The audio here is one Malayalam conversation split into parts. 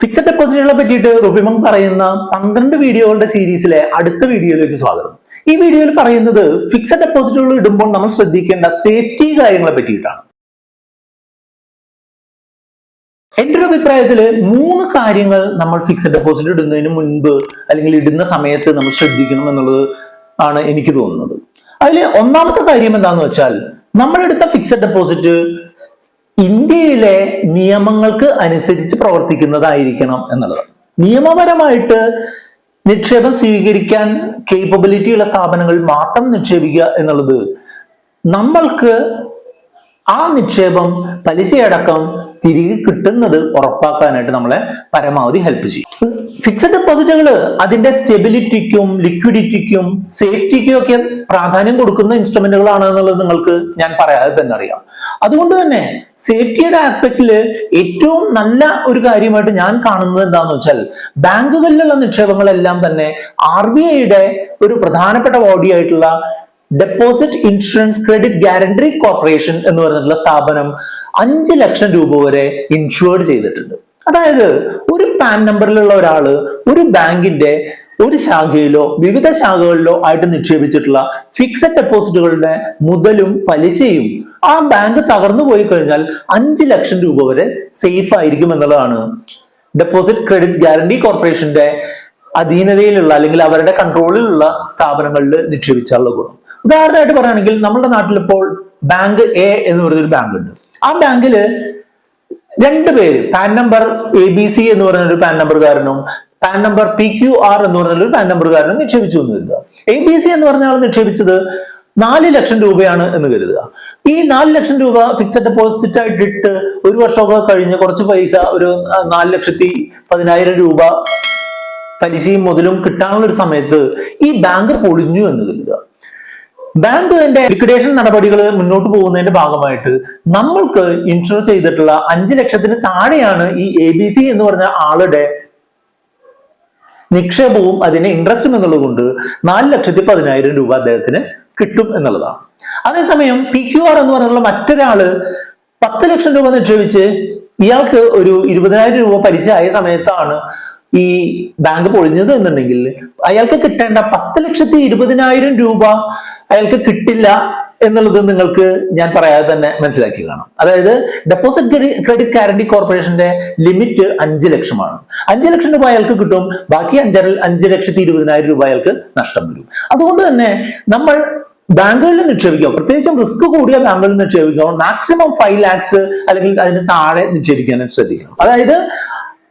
ഫിക്സഡ് ഡെപ്പോസിറ്റുകളെ പറ്റിയിട്ട് റുബിമങ് പറയുന്ന 12 വീഡിയോകളുടെ സീരീസിലെ അടുത്ത വീഡിയോയിലേക്ക് സ്വാഗതം. ഈ വീഡിയോയിൽ പറയുന്നത് ഫിക്സഡ് ഡെപ്പോസിറ്റുകൾ ഇടുമ്പോൾ നമ്മൾ ശ്രദ്ധിക്കേണ്ട സേഫ്റ്റി കാര്യങ്ങളെ പറ്റിയിട്ടാണ്. എന്റെ ഒരു അഭിപ്രായത്തിൽ 3 കാര്യങ്ങൾ നമ്മൾ ഫിക്സഡ് ഡെപ്പോസിറ്റ് ഇടുന്നതിന് മുൻപ് അല്ലെങ്കിൽ ഇടുന്ന സമയത്ത് നമ്മൾ ശ്രദ്ധിക്കണം എന്നുള്ളത് ആണ് എനിക്ക് തോന്നുന്നത്. അതിൽ ഒന്നാമത്തെ കാര്യം എന്താണെന്ന് വെച്ചാൽ, നമ്മളെടുത്ത ഫിക്സഡ് ഡെപ്പോസിറ്റ് ഇന്ത്യയിലെ നിയമങ്ങൾക്ക് അനുസരിച്ച് പ്രവർത്തിക്കുന്നതായിരിക്കണം എന്നുള്ളത്. നിയമപരമായിട്ട് നിക്ഷേപം സ്വീകരിക്കാൻ കേപ്പബിലിറ്റി ഉള്ള സ്ഥാപനങ്ങളിൽ മാത്രം നിക്ഷേപിക്കുക എന്നുള്ളത് നമ്മൾക്ക് ആ നിക്ഷേപം പലിശയടക്കം തിരികെ കിട്ടുന്നത് ഉറപ്പാക്കാനായിട്ട് നമ്മളെ പരമാവധി ഹെൽപ്പ് ചെയ്യും. ഫിക്സഡ് ഡെപ്പോസിറ്റുകൾ അതിന്റെ സ്റ്റെബിലിറ്റിക്കും ലിക്വിഡിറ്റിക്കും സേഫ്റ്റിക്കും ഒക്കെ പ്രാധാന്യം കൊടുക്കുന്ന ഇൻസ്ട്രുമെന്റുകളാണ് എന്നുള്ളത് നിങ്ങൾക്ക് ഞാൻ പറയാതെ തന്നെ അറിയാം. അതുകൊണ്ട് തന്നെ സേഫ്റ്റിയുടെ ആസ്പെക്റ്റില് ഏറ്റവും നല്ല ഒരു കാര്യമായിട്ട് ഞാൻ കാണുന്നത് എന്താണെന്ന് വെച്ചാൽ, ബാങ്കുകളിലുള്ള നിക്ഷേപങ്ങളെല്ലാം തന്നെ RBIയുടെ ഒരു പ്രധാനപ്പെട്ട ബോഡി ആയിട്ടുള്ള deposit insurance credit guarantee corporation എന്ന് പറഞ്ഞിട്ടുള്ള സ്ഥാപനം 5 ലക്ഷം രൂപ വരെ ഇൻഷുർഡ് ചെയ്തിട്ടുണ്ട്. അതായത് ഒരു പാൻ നമ്പറിലുള്ള ഒരാള് ഒരു ബാങ്കിന്റെ ഒരു ശാഖയിലോ വിവിധ ശാഖകളിലോ ആയിട്ട് നിക്ഷേപിച്ചിട്ടുള്ള ഫിക്സഡ് ഡെപ്പോസിറ്റുകളുടെ മുതലും പലിശയും ആ ബാങ്ക് തകർന്നു പോയി കഴിഞ്ഞാൽ 5 ലക്ഷം രൂപ വരെ സേഫ് ആയിരിക്കും എന്നുള്ളതാണ് ഡെപ്പോസിറ്റ് ക്രെഡിറ്റ് ഗ്യാരണ്ടി കോർപ്പറേഷന്റെ അധീനതയിലുള്ള അല്ലെങ്കിൽ അവരുടെ കൺട്രോളിലുള്ള സ്ഥാപനങ്ങളിൽ നിക്ഷേപിച്ചാലുള്ള ഗുണം. ഉദാഹരണമായിട്ട് പറയുകയാണെങ്കിൽ, നമ്മുടെ നാട്ടിൽ ഇപ്പോൾ ബാങ്ക് എ എന്ന് പറഞ്ഞൊരു ബാങ്ക് ഉണ്ട്. ആ ബാങ്കില് 2 പേര്, പാൻ നമ്പർ ABC എന്ന് പറഞ്ഞൊരു പാൻ നമ്പർകാരനും പാൻ നമ്പർ PQR എന്ന് പറഞ്ഞൊരു പാൻ നമ്പർകാരനും നിക്ഷേപിച്ചു എന്ന് കരുതുക. ABC എന്ന് പറഞ്ഞ ആൾ നിക്ഷേപിച്ചത് 4 ലക്ഷം രൂപയാണ് എന്ന് കരുതുക. ഈ 4 ലക്ഷം രൂപ ഫിക്സഡ് ഡെപ്പോസിറ്റ് ആയിട്ട് ഇട്ട് ഒരു വർഷമൊക്കെ കഴിഞ്ഞ് കുറച്ച് പൈസ, ഒരു 4,10,000 രൂപ പലിശയും മുതലും കിട്ടാനുള്ള ഒരു സമയത്ത് ഈ ബാങ്ക് പൊളിഞ്ഞു എന്ന് കരുതുക. ബാങ്ക് അതിന്റെ ലിക്വിഡേഷൻ നടപടികൾ മുന്നോട്ട് പോകുന്നതിന്റെ ഭാഗമായിട്ട് നമ്മൾക്ക് ഇൻഷുർ ചെയ്തിട്ടുള്ള 5 ലക്ഷത്തിന് താഴെയാണ് ഈ ABC എന്ന് പറഞ്ഞ ആളുടെ നിക്ഷേപവും അതിന്റെ ഇൻട്രസ്റ്റും എന്നുള്ളത് കൊണ്ട് 4,10,000 രൂപ അദ്ദേഹത്തിന് കിട്ടും എന്നുള്ളതാണ്. അതേസമയം PQR എന്ന് പറഞ്ഞുള്ള മറ്റൊരാള് 10 ലക്ഷം രൂപ നിക്ഷേപിച്ച് ഇയാൾക്ക് ഒരു 20,000 രൂപ പലിശ ആയ സമയത്താണ് ഈ ബാങ്ക് പൊളിഞ്ഞത് എന്നുണ്ടെങ്കിൽ അയാൾക്ക് കിട്ടേണ്ട 10,20,000 രൂപ അയാൾക്ക് കിട്ടില്ല എന്നുള്ളത് നിങ്ങൾക്ക് ഞാൻ പറയാതെ തന്നെ മനസ്സിലാക്കി കാണാം. അതായത് ഡെപ്പോസിറ്റ് ക്രെഡിറ്റ് ഗ്യാരണ്ടി കോർപ്പറേഷന്റെ ലിമിറ്റ് 5 ലക്ഷമാണ്. 5 ലക്ഷം രൂപ അയാൾക്ക് കിട്ടും, ബാക്കി 5,20,000 രൂപ അയാൾക്ക് നഷ്ടം വരും. അതുകൊണ്ട് തന്നെ നമ്മൾ ബാങ്കുകളിൽ നിക്ഷേപിക്കുക, പ്രത്യേകിച്ചും റിസ്ക് കൂടിയ ബാങ്കുകളിൽ നിക്ഷേപിക്കുക, മാക്സിമം 5 lakhs അല്ലെങ്കിൽ അതിന് താഴെ നിക്ഷേപിക്കാനായിട്ട് ശ്രദ്ധിക്കണം. അതായത്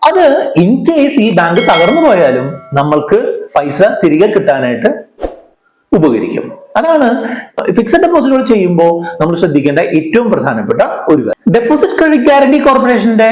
അത് ഇൻ കേസ് ഈ ബാങ്ക് തകർന്നു പോയാലും നമ്മൾക്ക് പൈസ തിരികെ കിട്ടാനായിട്ട് ഉപകരിക്കും. അതാണ് ഫിക്സഡ് ഡെപ്പോസിറ്റുകൾ ചെയ്യുമ്പോൾ നമ്മൾ ശ്രദ്ധിക്കേണ്ട ഏറ്റവും പ്രധാനപ്പെട്ട ഒരു കാര്യം. ഡെപ്പോസിറ്റ് ക്രെഡിറ്റ് ഗ്യാരണ്ടി കോർപ്പറേഷന്റെ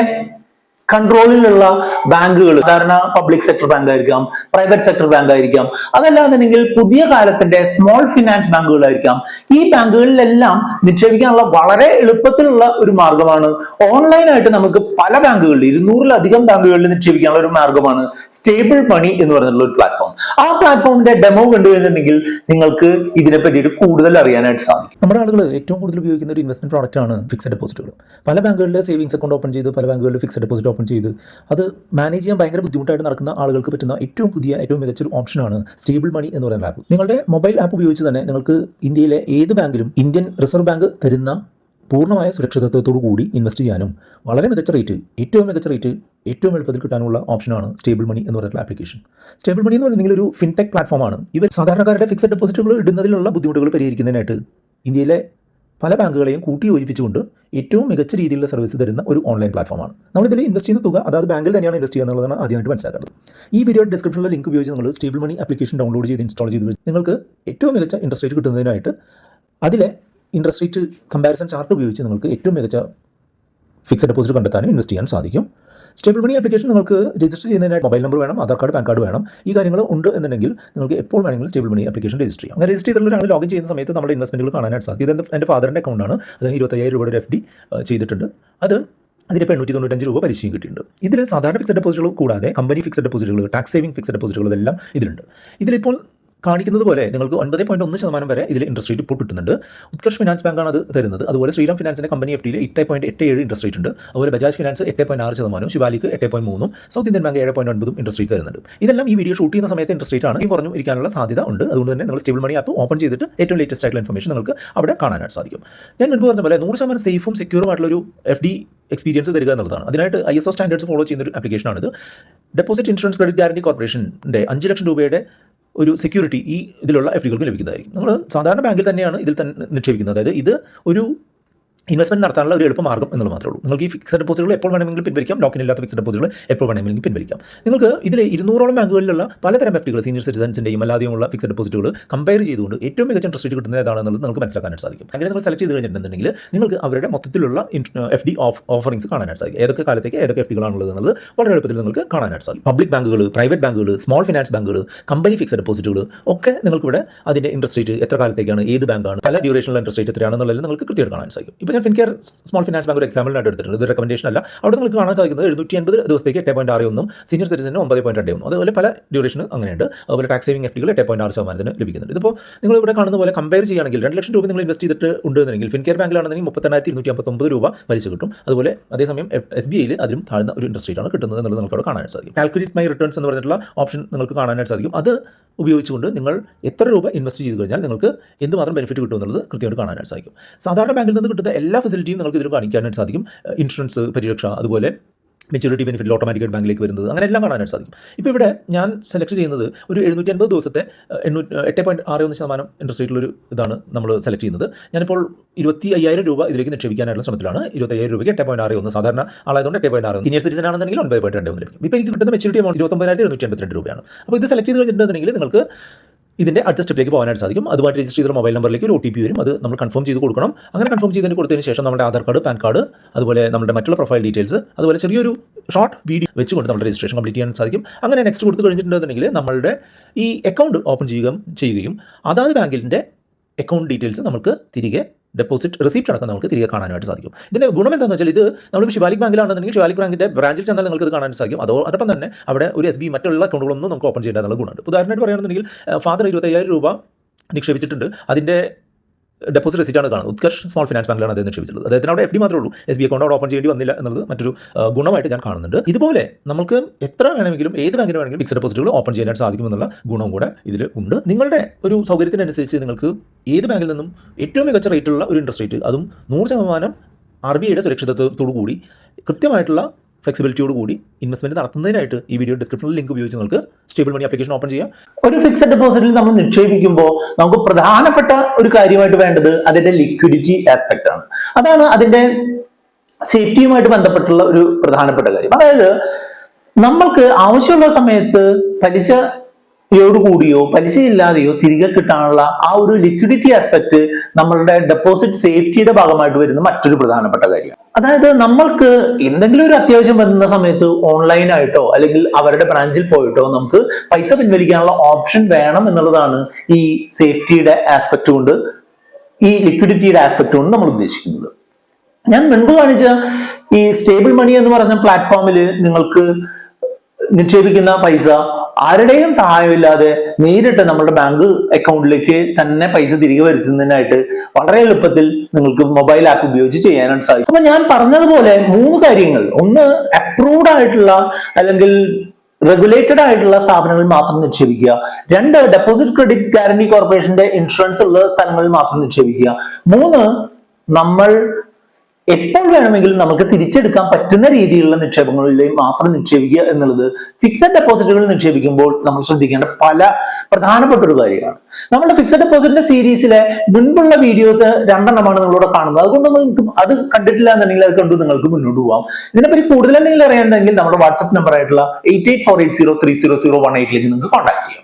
കൺട്രോളിലുള്ള ബാങ്കുകൾ സാധാരണ പബ്ലിക് സെക്ടർ ബാങ്ക് ആയിരിക്കാം, പ്രൈവറ്റ് സെക്ടർ ബാങ്ക് ആയിരിക്കാം, അതല്ലാന്നുണ്ടെങ്കിൽ പുതിയ കാലത്തിന്റെ സ്മോൾ ഫിനാൻസ് ബാങ്കുകളായിരിക്കാം. ഈ ബാങ്കുകളിലെല്ലാം നിക്ഷേപിക്കാനുള്ള വളരെ എളുപ്പത്തിലുള്ള ഒരു മാർഗമാണ് ഓൺലൈനായിട്ട് നമുക്ക് പല ബാങ്കുകളിൽ 200-ലധികം ബാങ്കുകളിൽ നിക്ഷേപിക്കാനുള്ള ഒരു മാർഗമാണ് സ്റ്റേബിൾ മണി എന്ന് പറഞ്ഞിട്ടുള്ള ഒരു പ്ലാറ്റ്ഫോം. ആ പ്ലാറ്റ്ഫോമിന്റെ ഡെമോ കണ്ടു കഴിഞ്ഞിട്ടുണ്ടെങ്കിൽ നിങ്ങൾക്ക് ഇതിനെ പറ്റിയിട്ട് കൂടുതൽ അറിയാനായിട്ട് സാധിക്കും. നമ്മുടെ ആളുകൾ ഏറ്റവും കൂടുതൽ ഉപയോഗിക്കുന്ന ഒരു ഇൻവെസ്റ്റ്മെന്റ് പ്രോഡക്റ്റ് ആണ് ഫിക്സഡ് ഡെപ്പോസിറ്റുകൾ. പല ബാങ്കുകളിൽ സേവിങ്സ് അക്കൗണ്ട് ഓപ്പൺ ചെയ്ത്, പല ബാങ്കുകളിൽ ഫിക്സഡ് ഡെപ്പോസിറ്റ് ഓപ്പൺ ചെയ്ത് അത് മാനേജ് ചെയ്യാൻ ഭയങ്കര ബുദ്ധിമുട്ടായിട്ട് നടക്കുന്ന ആളുകൾക്ക് പറ്റുന്ന ഏറ്റവും മികച്ചൊരു ഓപ്ഷനാണ് സ്റ്റേബിൾ മണി എന്ന് പറയുന്ന ആപ്പ്. നിങ്ങളുടെ മൊബൈൽ ആപ്പ് ഉപയോഗിച്ച് തന്നെ നിങ്ങൾക്ക് ഇന്ത്യയിലെ ഏത് ബാങ്കിലും ഇന്ത്യൻ റിസർവ് ബാങ്ക് തരുന്ന പൂർണ്ണമായ സുരക്ഷിതത്വത്തോടു കൂടി ഇൻവെസ്റ്റ് ചെയ്യാനും വളരെ മികച്ച റേറ്റ്, ഏറ്റവും എളുപ്പത്തിൽ കിട്ടാനുള്ള ഓപ്ഷനാണ് സ്റ്റേബിൾ മണി എന്ന് പറയുന്ന ആപ്ലിക്കേഷൻ. സ്റ്റേബിൾ മണി എന്ന് പറഞ്ഞിട്ടുണ്ടെങ്കിൽ ഒരു ഫിൻടെക് പ്ലാറ്റ്ഫോമാണ്. ഇവർ സാധാരണക്കാരുടെ ഫിക്സഡ് ഡെപ്പോസിറ്റുകൾ ഇടുന്നതിലുള്ള ബുദ്ധിമുട്ടുകൾ പരിഹരിക്കുന്നതിനായിട്ട് ഇന്ത്യയിലെ പല ബാങ്കുകളെയും കൂട്ടി യോജിപ്പിച്ചുകൊണ്ട് ഏറ്റവും മികച്ച രീതിയിലുള്ള സർവീസ് തരുന്ന ഒരു ഓൺലൈൻ പ്ലാറ്റ്ഫോമാണ്. നമ്മളിതിൽ ഇൻവെസ്റ്റ് ചെയ്യുന്ന തുക അതായത് ബാങ്കിൽ തന്നെയാണ് ഇൻവെസ്റ്റ് ചെയ്യുക എന്നുള്ളതാണ് ആദ്യമായിട്ട് മനസ്സിലാക്കേണ്ടത്. ഈ വീഡിയോ ഡിസ്ക്രിപ്ഷനിലെ ലിങ്ക് ഉപയോഗിച്ച് നിങ്ങൾ സ്റ്റേബിൾ മണി ആപ്ലിക്കേഷൻ ഡൗൺലോഡ് ചെയ്ത് ഇൻസ്റ്റാൾ ചെയ്ത് നിങ്ങൾക്ക് ഏറ്റവും മികച്ച ഇൻട്രസ്റ്റ് റേറ്റ് കിട്ടുന്നതിനായിട്ട് അതിലെ ഇൻട്രസ്റ്റ് റേറ്റ് കമ്പാരിസൺ ചാർട്ട് ഉപയോഗിച്ച് നിങ്ങൾക്ക് ഏറ്റവും മികച്ച ഫിക്സഡ് ഡെപ്പോസിറ്റ് കണ്ടെത്താനും ഇൻവെസ്റ്റ് ചെയ്യാൻ സാധിക്കും. സ്റ്റേബിൾ മണി ആപ്ലിക്കേഷൻ നിങ്ങൾക്ക് രജിസ്റ്റർ ചെയ്യുന്നതിനായിട്ട് മൊബൈൽ നമ്പർ വേണം, ആധാർ കാർഡ്, പാൻ കാർഡ് വേണം. ഈ കാര്യങ്ങൾ ഉണ്ട് എന്നുണ്ടെങ്കിൽ നിങ്ങൾക്ക് എപ്പോൾ വേണമെങ്കിലും സ്റ്റേബിൾ മണി ആപ്ലിക്കേഷൻ രജിസ്റ്റർ ചെയ്യാം. അങ്ങനെ രജിസ്റ്റർ ചെയ്തിട്ടുള്ള ഒരാൾ ലോഗിൻ ചെയ്യുന്ന സമയത്ത് നമ്മുടെ ഇൻവെസ്റ്റ്മെന്റുകൾ കാണാനായിട്ട് സാധിക്കും. ഇത് എൻ്റെ ഫാദറിൻ്റെ അക്കൗണ്ടാണ്. അത് 25,000 രൂപയുടെ FD ചെയ്തിട്ടുണ്ട്. അതിനിപ്പോൾ 895 രൂപ പലിശയും കിട്ടിയിട്ടുണ്ട്. ഇതിൽ സാധാരണ ഫിക്സഡ് ഡെപ്പോസിറ്റുകൾ കൂടാതെ കമ്പനി ഫിക്സഡ് ഡെപ്പോസിറ്റുകൾ, ടാക്സ് സേവിംഗ് ഫിക്സഡ് ഡെപ്പോസിറ്റുകൾ ഇതെല്ലാം ഇതിലുണ്ട്. ഇതിലിപ്പോൾ കാണിക്കുന്നത് പോലെ നിങ്ങൾക്ക് 9.1% വരെ ഇതിൽ ഇൻട്രസ്റ്റ് റേറ്റ് ഇപ്പോൾ കിട്ടുന്നുണ്ട്. ഉത്കർഷ് ഫിനാൻസ് ബാങ്കാണ് അത് തരുന്നത്. അതുപോലെ ശ്രീറാം ഫിനാൻസിന്റെ കമ്പനി FD 8.87 ഇൻട്രസ്റ്റ് റേറ്റ് ഉണ്ട്. അതുപോലെ Bajaj finance 8.6%, Shivalik 8.3, South Indian bank 7.9 interest rate തരുന്നുണ്ട്. ഇതെല്ലാം ഈ വീഡിയോ ഷൂട്ട് ചെയ്യുന്ന സമയത്ത് ഇൻട്രസ്റ്റ് റേറ്റ് ആണ്. ഈ കുറഞ്ഞു ഇരിക്കാനുള്ള സാധ്യത ഉണ്ട്. അതുകൊണ്ട് തന്നെ നിങ്ങൾ സ്റ്റേബിൾ മണി ആപ്പ് ഓപ്പൺ ചെയ്തിട്ട് ഏറ്റവും ലേറ്റസ്റ്റ് ആയിട്ടുള്ള ഇൻഫർമേഷൻ നിങ്ങൾക്ക് അവിടെ കാണാനായിട്ട് സാധിക്കും. ഞാൻ മുൻപ് പറഞ്ഞ പോലെ 100% സേഫും സെക്യൂറും ആയിട്ടുള്ള ഒരു FD എക്സ്പീരിയൻസ് തരിക എന്നുള്ളതാണ്. അതിനായിട്ട് ISO സ്റ്റാൻഡേർഡ്സ് ഫോളോ ചെയ്യുന്ന ഒരു ആപ്ലിക്കേഷനാണിത്. ഡെപ്പോസിറ്റ് ഇൻഷുറൻസ് ക്രെഡിറ്റ് ഗ്യാരണ്ടി കോർപ്പറേഷൻ്റെ 5 ലക്ഷം രൂപയുടെ ഒരു സെക്യൂരിറ്റി ഈ ഇതിലുള്ള FDകൾക്ക് ലഭിക്കുന്നതായിരിക്കും. നിങ്ങൾ സാധാരണ ബാങ്കിൽ തന്നെയാണ് ഇതിൽ തന്നെ നിക്ഷേപിക്കുന്നത്. അതായത് ഇത് ഒരു ഇൻവെസ്റ്റ്മെന്റ് നടത്താനുള്ള ഒരു എളുപ്പമാർഗ്ഗം എന്നുള്ളത് മാത്രമേ ഉള്ളൂ. നിങ്ങൾക്ക് ഈ ഫിക്സഡ് ഡെപ്പോസിറ്റുകൾ എപ്പോൾ വേണമെങ്കിലും പിൻവലിക്കാം. ലോക്കിൻ ഇല്ലാത്ത ഫിക്സഡ് ഡെപ്പോസിറ്റുകൾ എപ്പോൾ വേണമെങ്കിലും പിൻവലിക്കാം. നിങ്ങൾക്ക് ഇതിൽ 200ഓളം ബാങ്കുകളിലുള്ള പലതരം FDകൾ, സീനിയർ സിറ്റിസൻസിൻ്റെയും അല്ലാതെയുമുള്ള ഫിക്സഡ് ഡെപ്പോസിറ്റുകൾ കമ്പയർ ചെയ്തുകൊണ്ട് ഏറ്റവും മികച്ച ഇൻട്രസ്റ്റ് റേറ്റ് കിട്ടുന്നത് ഏതാണെന്നുള്ളത് നിങ്ങൾക്ക് മനസ്സിലാക്കാനായിട്ട് സാധിക്കും. അങ്ങനെ നിങ്ങൾ സെലക്ട് ചെയ്ത് കഴിഞ്ഞിട്ടുണ്ടെങ്കിൽ നിങ്ങൾക്ക് അവരുടെ മൊത്തത്തിലുള്ള FD ഓഫറിംഗ്സ് കാണാനായിട്ട് സാധിക്കും. ഏതൊക്കെ കാലത്തേക്ക് ഏതൊക്കെ FDകളാണുള്ളത് എന്നുള്ളത് വളരെ എളുപ്പത്തിൽ നിങ്ങൾക്ക് കാണാനായിട്ട് സാധിക്കും. പബ്ലിക് ബാങ്കുകൾ, പ്രൈവറ്റ് ബാങ്കുകൾ, സ്മോൾ ഫിനാൻസ് ബാങ്കുകൾ, കമ്പനി ഫിക്സഡ് ഡെപ്പോസിറ്റുകൾ ഒക്കെ നിങ്ങൾക്കിവിടെ അതിൻ്റെ ഇൻട്രസ്റ്റ് റേറ്റ് എത്ര കാലത്തേക്കാണ്, ഏത് ബാങ്കാണ്, പല ഡ്യൂറേഷനുള്ള ഇൻട്രസ്റ്റ് റേറ്റ് എത്രയാണെന്നുള്ളത് നിങ്ങൾക്ക് കൃത്യമായിട്ട് കാണാൻ സാധിക്കും. ഇപ്പോൾ ഞാൻ ഫിൻകെയർ സ്മോൾ ഫിനാൻസ് ബാങ്ക് ഒരു എക്സാമ്പിളിനായിട്ട് എടുത്തിട്ടുണ്ട്. ഇത് റെക്കമെൻഡേഷൻ അല്ല. അവിടെ നിങ്ങൾക്ക് കാണാൻ സാധിക്കുന്നത് 750 ദിവസത്തേക്ക് 8.61, സീനിയർ സിറ്റിസന് 9.21, അതുപോലെ പല ഡ്യൂറേഷന് അങ്ങനെയുണ്ട്. അതുപോലെ ടാക്സ് സേവിംഗ് FDകൾ 8.6% ലഭിക്കുന്നുണ്ട്. ഇതിപ്പോൾ നിങ്ങൾ ഇവിടെ കാണുന്ന പോലെ കമ്പയർ ചെയ്യുകയാണെങ്കിൽ 2 ലക്ഷം രൂപ നിങ്ങൾ ഇൻവെസ്റ്റ് ചെയ്തിട്ട് ഉണ്ടെങ്കിൽ ഫിൻകെയർ ബാങ്കിലാണെന്നെങ്കിൽ 38,259 രൂപ പലിശ കിട്ടും. അതുപോലെ അതേസമയം SBIയിൽ അതിലും താഴ്ന്ന ഒരു ഇൻട്രസ്റ്റ് റേറ്റ് ആണ് കിട്ടുന്നത് എന്നുള്ളത് നിങ്ങൾക്ക് അവിടെ കാണാനായിട്ട് സാധിക്കും. കാൽക്കുലേറ്റ് മൈ റിട്ടേൺസ് എന്ന് പറഞ്ഞിട്ടുള്ള ഓപ്ഷൻ നിങ്ങൾക്ക് കാണാനായിട്ട് സാധിക്കും. അത് ഉപയോഗിച്ചുകൊണ്ട് നിങ്ങൾ എത്ര രൂപ ഇൻവെസ്റ്റ് ചെയ്ത് കഴിഞ്ഞാൽ നിങ്ങൾക്ക് എന്തുമാത്രം ബെനിഫിറ്റ് കിട്ടും എന്നുള്ളത് കൃത്യമായിട്ട് കാണാനായിട്ട് സാധിക്കും. സാധാരണ ബാങ്കിൽ നിന്ന് കിട്ടുന്ന എല്ലാ ഫെസിലിറ്റിയും നിങ്ങൾക്ക് ഇതിലും കാണിക്കാനായിട്ട് സാധിക്കും. ഇൻഷുറൻസ്, പരിരക്ഷ, അതുപോലെ മെച്യൂരിറ്റി ബെനിഫിറ്റ് ഓട്ടോമാറ്റിക്കായിട്ട് ബാങ്കിലേക്ക് വരുന്നത്, അങ്ങനെ എല്ലാം കാണാനായിട്ട് സാധിക്കും. ഇപ്പോൾ ഇവിടെ ഞാൻ സെലക്ട് ചെയ്യുന്നത് ഒരു 750 ദിവസത്തെ 8.61% ഇൻട്രസ്റ്റ് റേറ്റുള്ളൊരു ഇതാണ് നമ്മൾ സെലക്ട് ചെയ്യുന്നത്. ഞാനിപ്പോൾ 25,000 രൂപ ഇതിലേക്ക് നിക്ഷേപിക്കാനായിട്ടുള്ള ശ്രമത്തിലാണ്. 25,000 രൂപയ്ക്ക് 8.61, സാധാരണ ആളായതുകൊണ്ട് 8.61, സീനിയർ സിറ്റിസൺ ആണെന്നെങ്കിൽ 9.21 ലഭിക്കും. ഇപ്പോൾ എനിക്ക് കിട്ടുന്ന മെച്യൂരിറ്റി എമൗണ്ട് 29,782 രൂപയാണ്. അപ്പോൾ ഇത് സെലക്ട് ചെയ്ത് കഴിഞ്ഞിട്ടുണ്ടെങ്കിൽ നിങ്ങൾക്ക് ഇതിൻ്റെ അടുത്ത സ്റ്റെപ്പിലേക്ക് പോകാനായിട്ട് സാധിക്കും. അതുമായിട്ട് രജിസ്റ്റർ ചെയ്ത മൊബൈൽ നമ്പറിലേക്ക് ഒരു OTP വരും. അത് നമ്മൾ കൺഫേം ചെയ്ത് കൊടുക്കണം. അങ്ങനെ കൺഫേം ചെയ്തതിന് കൊടുത്തതിന് ശേഷം നമ്മുടെ ആധാർ കാർഡ്, പാൻ കാർഡ്, അതുപോലെ നമ്മുടെ മറ്റുള്ള പ്രൊഫൈൽ ഡീറ്റെയിൽസ്, അതുപോലെ ചെറിയൊരു ഷോർട്ട് വീഡിയോ വെച്ചുകൊണ്ട് നമ്മുടെ രജിസ്ട്രേഷൻ കംപ്ലീറ്റ് ചെയ്യാൻ സാധിക്കും. അങ്ങനെ നെക്സ്റ്റ് കൊടുത്ത് കഴിഞ്ഞിട്ടുണ്ടെന്നുണ്ടെങ്കിൽ നമ്മളുടെ ഈ അക്കൗണ്ട് ഓപ്പൺ ചെയ്യുകയും അതാത് ബാങ്കിൻ്റെ അക്കൗണ്ട് ഡീറ്റെയിൽസ് നമുക്ക് തിരികെ ഡെപ്പോസിറ്റ് റെസിപ്റ്റ് അടക്കം നമുക്ക് തിരികെ കാണാനായിട്ട് സാധിക്കും. ഇതിൻ്റെ ഗുണം എന്താണെന്ന് വെച്ചാൽ ഇത് നമ്മൾ ശിവാലിക് ബാങ്കിലാണെന്നുണ്ടെങ്കിൽ ശിവാലിക് ബാങ്കിൻ്റെ ബ്രാഞ്ചിൽ ചെന്നാൽ നിങ്ങൾക്ക് ഇത് കാണാൻ സാധിക്കും. അതോടൊപ്പം തന്നെ അവിടെ ഒരു SB മറ്റുള്ള അക്കൗണ്ടുകളൊന്നും നമുക്ക് ഓപ്പൺ ചെയ്യേണ്ട എന്നുള്ള ഗുണമുണ്ട്. ഉദാഹരണമായിട്ട് പറയുകയാണെന്നുണ്ടെങ്കിൽ ഫാദർ 25,000 രൂപ നിക്ഷേപിച്ചിട്ടുണ്ട്. അതിൻ്റെ ഡെപ്പോസിറ്റ് റെസിറ്റാണ് കാണുന്നത്. ഉത്കർഷ് സ്മോൾ ഫിനാൻസ് ബാങ്കിലാണ് അദ്ദേഹം നിക്ഷേപിച്ചിട്ടുള്ളത്. അദ്ദേഹത്തിന് അവിടെ FD മാത്രമേ ഉള്ളൂ. SB അക്കൗണ്ട് അവിടെ ഓപ്പൺ ചെയ്യേണ്ടി വന്നില്ല എന്നുള്ളത് മറ്റൊരു ഗുണമായിട്ട് ഞാൻ കാണുന്നുണ്ട്. ഇതുപോലെ നമുക്ക് എത്ര വേണമെങ്കിലും ഏത് ബാങ്കിന് വേണമെങ്കിലും ഫിക്സഡ് ഡെപ്പോസിറ്റുകൾ ഓപ്പൺ ചെയ്യാനായിട്ട് സാധിക്കുമെന്നുള്ള ഗുണം കൂടെ ഇതിൽ ഉണ്ട്. നിങ്ങളുടെ ഒരു സൗകര്യത്തിനനുസരിച്ച് നിങ്ങൾക്ക് ഏത് ബാങ്കിൽ നിന്നും ഏറ്റവും മികച്ച റേറ്റുള്ള ഒരു ഇൻട്രസ്റ്റ് റേറ്റ്, അതും 100% RBIയുടെ സുരക്ഷിതത്വത്തോടു കൂടി കൃത്യമായിട്ടുള്ള ഫ്ലെക്സിബിലിറ്റിയോട് കൂടി ഇൻവെസ്റ്റ്മെന്റ് നടത്തുന്നതിനായിട്ട് ഈ വീഡിയോ ഡിസ്ക്രിപ്ഷനിൽ ലിങ്ക് ഉപയോഗിച്ച് നിങ്ങൾക്ക് സ്റ്റേബിൾ മണി ആപ്ലിക്കേഷൻ ഓപ്പൺ ചെയ്യാം. ഒരു ഫിക്സഡ് ഡെപ്പോസിറ്റിൽ നമ്മൾ നിക്ഷേപിക്കുമ്പോൾ നമുക്ക് പ്രധാനപ്പെട്ട ഒരു കാര്യമായിട്ട് വേണ്ടത് അതിന്റെ ലിക്വിഡിറ്റി ആസ്പെക്ട് ആണ്. അതാണ് അതിന്റെ സേഫ്റ്റിയുമായിട്ട് ബന്ധപ്പെട്ടുള്ള ഒരു പ്രധാനപ്പെട്ട കാര്യം. അതായത് നമ്മൾക്ക് ആവശ്യമുള്ള സമയത്ത് പലിശയോടുകൂടിയോ പലിശയില്ലാതെയോ തിരികെ കിട്ടാനുള്ള ആ ഒരു ലിക്വിഡിറ്റി ആസ്പെക്ട് നമ്മളുടെ ഡെപ്പോസിറ്റ് സേഫ്റ്റിയുടെ ഭാഗമായിട്ട് വരുന്ന മറ്റൊരു പ്രധാനപ്പെട്ട കാര്യമാണ്. അതായത് നമ്മൾക്ക് എന്തെങ്കിലും ഒരു അത്യാവശ്യം വരുന്ന സമയത്ത് ഓൺലൈനായിട്ടോ അല്ലെങ്കിൽ അവരുടെ ബ്രാഞ്ചിൽ പോയിട്ടോ നമുക്ക് പൈസ പിൻവലിക്കാനുള്ള ഓപ്ഷൻ വേണം എന്നുള്ളതാണ് ഈ സേഫ്റ്റിയുടെ ആസ്പെക്ട് കൊണ്ട്, ഈ ലിക്വിഡിറ്റിയുടെ ആസ്പെക്ട് കൊണ്ട് നമ്മൾ ഉദ്ദേശിക്കുന്നത്. ഞാൻ മുൻപ് കാണിച്ച ഈ സ്റ്റേബിൾ മണി എന്ന് പറഞ്ഞ പ്ലാറ്റ്ഫോമിൽ നിങ്ങൾക്ക് നിക്ഷേപിക്കുന്ന പൈസ ആരുടെയും സഹായമില്ലാതെ നേരിട്ട് നമ്മുടെ ബാങ്ക് അക്കൗണ്ടിലേക്ക് തന്നെ പൈസ തിരികെ വരുത്തുന്നതിനായിട്ട് വളരെ എളുപ്പത്തിൽ നിങ്ങൾക്ക് മൊബൈൽ ആപ്പ് ഉപയോഗിച്ച് ചെയ്യാനായിട്ട് സാധിക്കും. അപ്പൊ ഞാൻ പറഞ്ഞതുപോലെ 3 കാര്യങ്ങൾ: ഒന്ന്, അപ്രൂവ്ഡ് ആയിട്ടുള്ള അല്ലെങ്കിൽ റെഗുലേറ്റഡ് ആയിട്ടുള്ള സ്ഥാപനങ്ങളിൽ മാത്രം നിക്ഷേപിക്കുക. 2, ഡെപ്പോസിറ്റ് ക്രെഡിറ്റ് ഗ്യാരണ്ടി കോർപ്പറേഷന്റെ ഇൻഷുറൻസ് ഉള്ള സ്ഥലങ്ങളിൽ മാത്രം നിക്ഷേപിക്കുക. 3, നമ്മൾ എപ്പോൾ വേണമെങ്കിലും നമുക്ക് തിരിച്ചെടുക്കാൻ പറ്റുന്ന രീതിയിലുള്ള നിക്ഷേപങ്ങളിൽ മാത്രം നിക്ഷേപിക്കുക എന്നുള്ളത് ഫിക്സഡ് ഡെപ്പോസിറ്റുകൾ നിക്ഷേപിക്കുമ്പോൾ നമ്മൾ ശ്രദ്ധിക്കേണ്ട പല പ്രധാനപ്പെട്ട ഒരു കാര്യമാണ്. നമ്മുടെ ഫിക്സഡ് ഡെപ്പോസിറ്റിന്റെ സീരീസിലെ മുൻപുള്ള വീഡിയോസ് 2 എണ്ണമാണ് നിങ്ങളോട് കാണുന്നത്. അതുകൊണ്ട് നിങ്ങൾക്ക് അത് കണ്ടിട്ടില്ല എന്നുണ്ടെങ്കിൽ അത് കണ്ടു നിങ്ങൾക്ക് മുന്നോട്ട് പോകാം. ഇതിനെപ്പറ്റി കൂടുതൽ എന്തെങ്കിലും അറിയണമെങ്കിൽ നമ്മുടെ വാട്സ്ആപ്പ് നമ്പർ ആയിട്ടുള്ള 8848030018 നിങ്ങൾക്ക് കോൺടാക്ട് ചെയ്യാം.